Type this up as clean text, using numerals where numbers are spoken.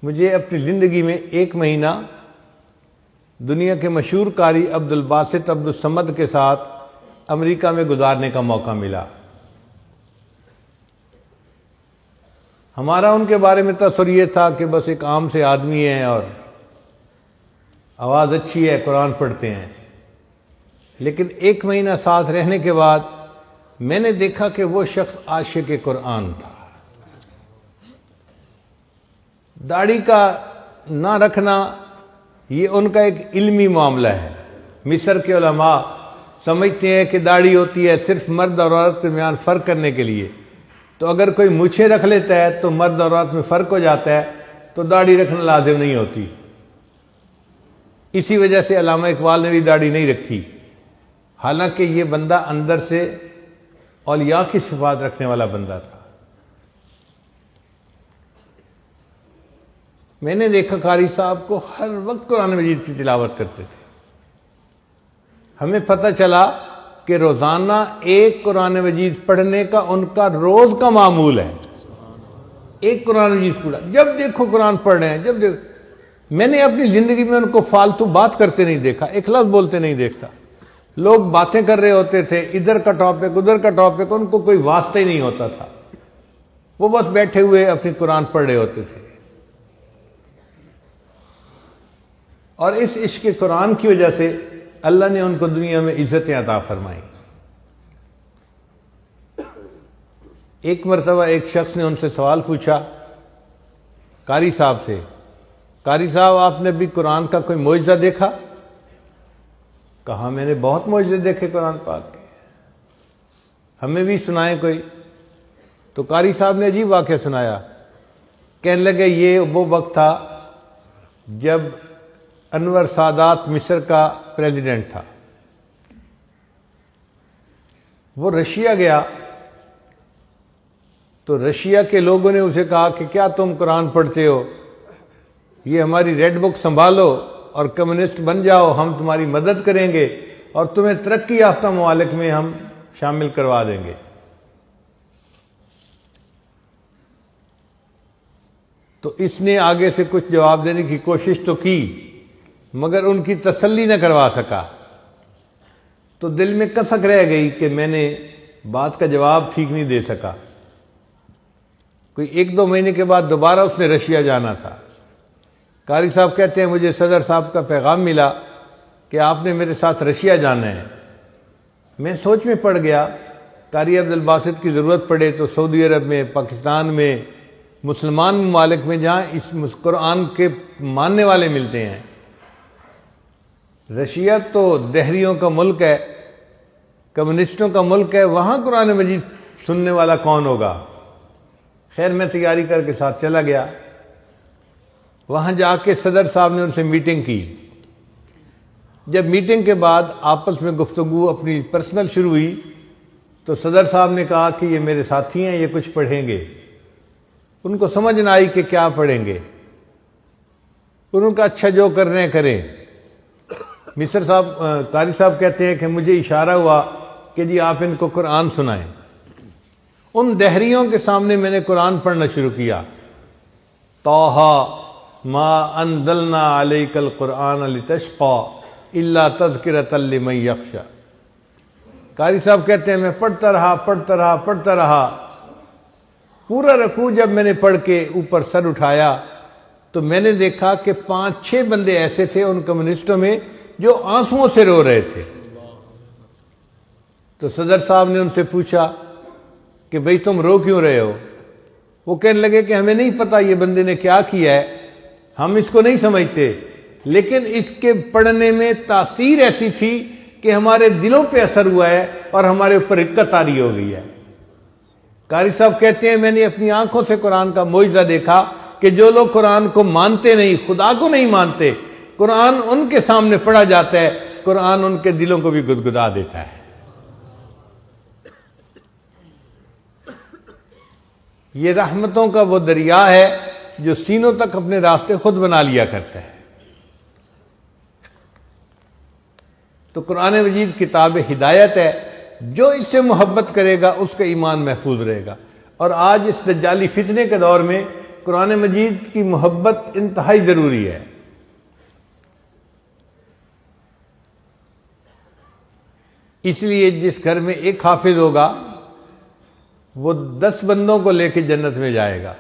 مجھے اپنی زندگی میں 1 مہینہ دنیا کے مشہور قاری عبد الباسط عبد الصمد کے ساتھ امریکہ میں گزارنے کا موقع ملا۔ ہمارا ان کے بارے میں تصور یہ تھا کہ بس ایک عام سے آدمی ہے اور آواز اچھی ہے، قرآن پڑھتے ہیں، لیکن 1 مہینہ ساتھ رہنے کے بعد میں نے دیکھا کہ وہ شخص عاشق قرآن تھا۔ داڑھی کا نہ رکھنا یہ ان کا ایک علمی معاملہ ہے۔ مصر کے علماء سمجھتے ہیں کہ داڑھی ہوتی ہے صرف مرد اور عورت کے درمیان فرق کرنے کے لیے، تو اگر کوئی مونچھیں رکھ لیتا ہے تو مرد اور عورت میں فرق ہو جاتا ہے، تو داڑھی رکھنا لازم نہیں ہوتی۔ اسی وجہ سے علامہ اقبال نے بھی داڑھی نہیں رکھی، حالانکہ یہ بندہ اندر سے اولیاء کی صفات رکھنے والا بندہ تھا۔ میں نے دیکھا قاری صاحب کو ہر وقت قرآن مجید کی تلاوت کرتے تھے۔ ہمیں پتہ چلا کہ روزانہ 1 قرآن مجید پڑھنے کا ان کا روز کا معمول ہے۔ 1 قرآن مجید پڑھا، جب دیکھو قرآن پڑھ رہے ہیں، جب دیکھو۔ میں نے اپنی زندگی میں ان کو فالتو بات کرتے نہیں دیکھا، ایک لفظ بولتے نہیں دیکھتا۔ لوگ باتیں کر رہے ہوتے تھے، ادھر کا ٹاپک ادھر کا ٹاپک، ان کو کوئی واسطہ ہی نہیں ہوتا تھا، وہ بس بیٹھے ہوئے اپنی قرآن پڑھ رہے ہوتے تھے۔ اور اس عشق قرآن کی وجہ سے اللہ نے ان کو دنیا میں عزتیں عطا فرمائی۔ ایک مرتبہ ایک شخص نے ان سے سوال پوچھا قاری صاحب سے، قاری صاحب آپ نے بھی قرآن کا کوئی معجزہ دیکھا؟ کہا میں نے بہت معجزے دیکھے قرآن پاک کے، ہمیں بھی سنائیں کوئی۔ تو قاری صاحب نے عجیب واقعہ سنایا، کہنے لگے یہ وہ وقت تھا جب انور سادات مصر کا پریزیڈنٹ تھا، وہ رشیا گیا تو رشیا کے لوگوں نے اسے کہا کہ کیا تم قرآن پڑھتے ہو، یہ ہماری ریڈ بک سنبھالو اور کمیونسٹ بن جاؤ، ہم تمہاری مدد کریں گے اور تمہیں ترقی یافتہ ممالک میں ہم شامل کروا دیں گے۔ تو اس نے آگے سے کچھ جواب دینے کی کوشش تو کی، مگر ان کی تسلی نہ کروا سکا۔ تو دل میں کسک رہ گئی کہ میں نے بات کا جواب ٹھیک نہیں دے سکا۔ کوئی 1-2 مہینے کے بعد دوبارہ اس نے رشیا جانا تھا۔ قاری صاحب کہتے ہیں مجھے صدر صاحب کا پیغام ملا کہ آپ نے میرے ساتھ رشیا جانا ہے۔ میں سوچ میں پڑ گیا، قاری عبد الباسط کی ضرورت پڑے تو سعودی عرب میں، پاکستان میں، مسلمان ممالک میں جہاں اس قرآن کے ماننے والے ملتے ہیں۔ رشیا تو دہریوں کا ملک ہے، کمیونسٹوں کا ملک ہے، وہاں قرآن مجید سننے والا کون ہوگا؟ خیر میں تیاری کر کے ساتھ چلا گیا۔ وہاں جا کے صدر صاحب نے ان سے میٹنگ کی۔ جب میٹنگ کے بعد آپس میں گفتگو اپنی پرسنل شروع ہوئی تو صدر صاحب نے کہا کہ یہ میرے ساتھی ہیں، یہ کچھ پڑھیں گے۔ ان کو سمجھ نہ آئی کہ کیا پڑھیں گے۔ انہوں نے کہا اچھا جو کر رہے ہیں کریں۔ مصر صاحب قاری صاحب کہتے ہیں کہ مجھے اشارہ ہوا کہ جی آپ ان کو قرآن سنائیں۔ ان دہریوں کے سامنے میں نے قرآن پڑھنا شروع کیا، طٰہٰ ما انزلنا علیک القرآن لتشقى الا تذکرۃ لمن یخشی۔ قاری صاحب کہتے ہیں میں پڑھتا رہا، پورا رکوع جب میں نے پڑھ کے اوپر سر اٹھایا تو میں نے دیکھا کہ 5-6 بندے ایسے تھے ان کمیونسٹوں میں جو آنسوؤں سے رو رہے تھے۔ تو صدر صاحب نے ان سے پوچھا کہ بھئی تم رو کیوں رہے ہو؟ وہ کہنے لگے کہ ہمیں نہیں پتا یہ بندے نے کیا کیا ہے، ہم اس کو نہیں سمجھتے، لیکن اس کے پڑھنے میں تاثیر ایسی تھی کہ ہمارے دلوں پہ اثر ہوا ہے اور ہمارے اوپر رقت طاری ہو گئی ہے۔ قاری صاحب کہتے ہیں میں نے اپنی آنکھوں سے قرآن کا معجزہ دیکھا کہ جو لوگ قرآن کو مانتے نہیں، خدا کو نہیں مانتے، قرآن ان کے سامنے پڑھا جاتا ہے، قرآن ان کے دلوں کو بھی گدگدا دیتا ہے۔ یہ رحمتوں کا وہ دریا ہے جو سینوں تک اپنے راستے خود بنا لیا کرتا ہے۔ تو قرآن مجید کتاب ہدایت ہے، جو اس سے محبت کرے گا اس کا ایمان محفوظ رہے گا۔ اور آج اس دجالی فتنے کے دور میں قرآن مجید کی محبت انتہائی ضروری ہے. اس لیے جس گھر میں ایک حافظ ہوگا وہ 10 بندوں کو لے کے جنت میں جائے گا.